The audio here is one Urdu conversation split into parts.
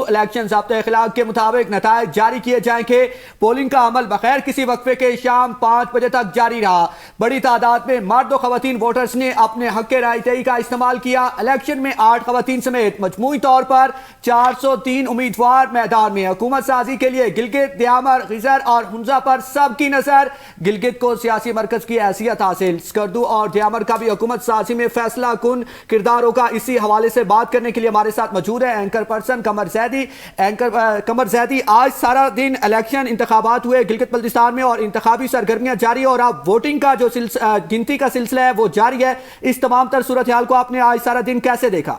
الیکشن ضابطۂ اخلاق کے مطابق نتائج جاری کیے جائیں گے۔ پولنگ کا عمل بغیر کسی وقفے کے شام 5 بجے تک جاری رہا۔ بڑی تعداد میں مرد و خواتین ووٹرز نے اپنے حق رائے دہی کا استعمال کیا۔ الیکشن میں 8 خواتین سمیت مجموعی طور پر 403 امیدوار میدان میں۔ حکومت سازی کے لیے گلگت، دیامر، خیزر اور ہنزہ پر سب کی نظر۔ گلگت کو سیاسی مرکز کی حیثیت حاصل۔ سکردو اور دیامر کا بھی حکومت سازی میں فیصلہ کن کردار ہوگا۔ اسی حوالے سے بات کرنے کے لیے ہمارے ساتھ موجود ہے اینکر پرسن قمر زیدی۔ آج سارا دن الیکشن انتخابات ہوئے گلگت بلتستان میں اور انتخابی سرگرمیاں جاری اور اب ووٹنگ کا جو گنتی کا سلسلہ ہے وہ جاری ہے۔ اس تمام تر صورتحال کو آپ نے آج سارا دن کیسے دیکھا؟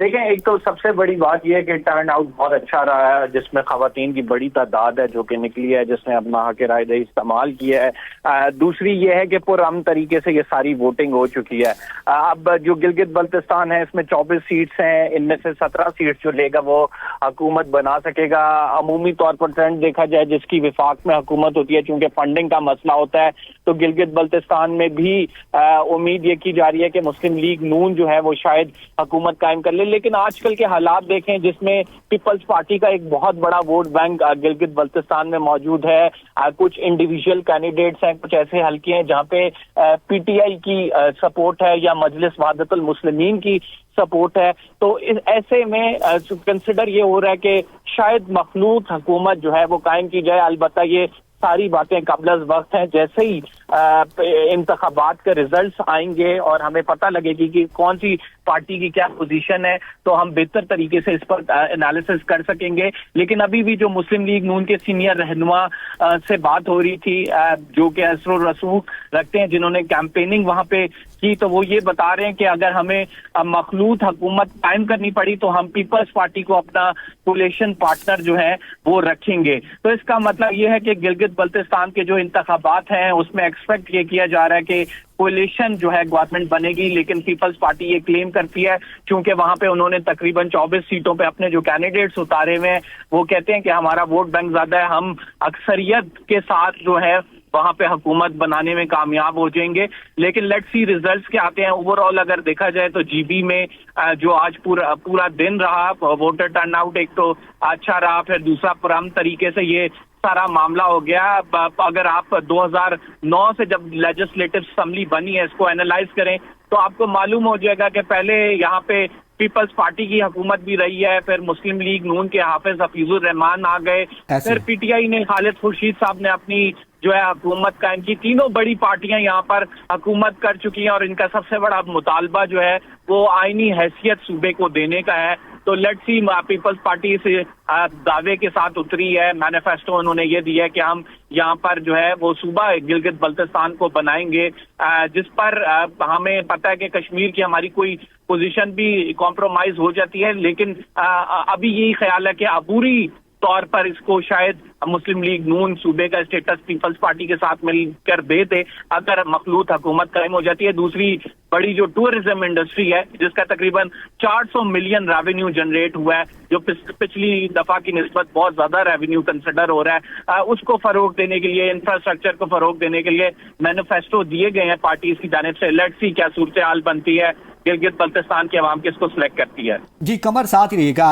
دیکھیں، ایک تو سب سے بڑی بات یہ ہے کہ ٹرن آؤٹ بہت اچھا رہا ہے، جس میں خواتین کی بڑی تعداد ہے جو کہ نکلی ہے، جس نے اپنا حق رائے دہی استعمال کیا ہے۔ دوسری یہ ہے کہ پرامن طریقے سے یہ ساری ووٹنگ ہو چکی ہے۔ اب جو گلگت بلتستان ہے اس میں 24 سیٹس ہیں، ان میں سے 17 سیٹس جو لے گا وہ حکومت بنا سکے گا۔ عمومی طور پر ٹرینڈ دیکھا جائے جس کی وفاق میں حکومت ہوتی ہے، چونکہ فنڈنگ کا مسئلہ ہوتا ہے، تو گلگت بلتستان میں بھی امید یہ کی جا رہی ہے کہ مسلم لیگ نون جو ہے وہ شاید حکومت قائم کر لے۔ لیکن آج کل کے حالات دیکھیں جس میں پیپلز پارٹی کا ایک بہت بڑا ووٹ بینک گلگت بلتستان میں موجود ہے۔ کچھ انڈیویجول کینڈیڈیٹس ہیں، کچھ ایسے حلقے ہیں جہاں پہ پی ٹی آئی کی سپورٹ ہے یا مجلس وحدت المسلمین کی سپورٹ ہے، تو ایسے میں کنسیڈر یہ ہو رہا ہے کہ شاید مخلوط حکومت جو ہے وہ قائم کی جائے۔ البتہ یہ ساری باتیں قبل از وقت ہیں، جیسے ہی انتخابات کے ریزلٹس آئیں گے اور ہمیں پتہ لگے گی کہ کون سی پارٹی کی کیا پوزیشن ہے تو ہم بہتر طریقے سے اس پر انالیسس کر سکیں گے۔ لیکن ابھی بھی جو مسلم لیگ نون کے سینئر رہنما سے بات ہو رہی تھی، جو کہ اثر و رسوخ رکھتے ہیں، جنہوں نے کیمپیننگ وہاں پہ کی، تو وہ یہ بتا رہے ہیں کہ اگر ہمیں مخلوط حکومت قائم کرنی پڑی تو ہم پیپلز پارٹی کو اپنا کولیشن پارٹنر جو ہے وہ رکھیں گے۔ تو اس کا مطلب یہ ہے کہ گلگت بلتستان کے جو انتخابات ہیں اس میں ایکسپیکٹ یہ کیا جا رہا ہے کہ کولیشن جو ہے گورنمنٹ بنے گی، لیکن پیپلز پارٹی یہ کلیم کرتی ہے چونکہ وہاں پہ انہوں نے تقریباً 24 سیٹوں پہ اپنے جو کینڈیڈیٹس اتارے ہوئے ہیں، وہ کہتے ہیں کہ ہمارا ووٹ بینک زیادہ ہے، ہم اکثریت کے ساتھ جو ہے وہاں پہ حکومت بنانے میں کامیاب ہو جائیں گے۔ لیکن لیٹ سی ریزلٹس کیا آتے ہیں۔ اوور آل اگر دیکھا جائے تو جی بی میں جو آج پورا دن رہا، ووٹر ٹرن آؤٹ ایک تو اچھا رہا، پھر دوسرا پرامن طریقے سے یہ سارا معاملہ ہو گیا۔ اگر آپ 2009 سے جب لیجسلیٹو اسمبلی بنی ہے اس کو اینالائز کریں تو آپ کو معلوم ہو جائے گا کہ پہلے یہاں پہ پیپلز پارٹی کی حکومت بھی رہی ہے، پھر مسلم لیگ نون کے حافظ حفیظ الرحمان آ گئے، پھر پی ٹی آئی نے خالد خورشید صاحب نے اپنی جو ہے حکومت قائم کی۔ تینوں بڑی پارٹیاں یہاں پر حکومت کر چکی ہیں اور ان کا سب سے بڑا مطالبہ جو ہے وہ آئینی حیثیت صوبے کو دینے کا ہے۔ تو لیٹ سی پیپلز پارٹی سے دعوے کے ساتھ اتری ہے، مینیفیسٹو انہوں نے یہ دیا ہے کہ ہم یہاں پر جو ہے وہ صوبہ گلگت بلتستان کو بنائیں گے، جس پر ہمیں پتہ ہے کہ کشمیر کی ہماری کوئی پوزیشن بھی کمپرومائز ہو جاتی ہے، لیکن ابھی یہی خیال ہے کہ عبوری طور پر اس کو شاید مسلم لیگ نون صوبے کا اسٹیٹس پیپلز پارٹی کے ساتھ مل کر دے دے اگر مخلوط حکومت قائم ہو جاتی ہے۔ دوسری بڑی جو ٹورزم انڈسٹری ہے جس کا تقریباً 400 ملین ریونیو جنریٹ ہوا ہے، جو پچھلی دفعہ کی نسبت بہت زیادہ ریونیو کنسیڈر ہو رہا ہے، اس کو فروغ دینے کے لیے، انفراسٹرکچر کو فروغ دینے کے لیے مینیفیسٹو دیے گئے ہیں پارٹیز کی جانب سے۔ لیٹ سی کیا صورتحال بنتی ہے، گلگت بلتستان کی عوام کس کو سلیکٹ کرتی ہے۔ جی قمر، ساتھ ہی رہیے گا۔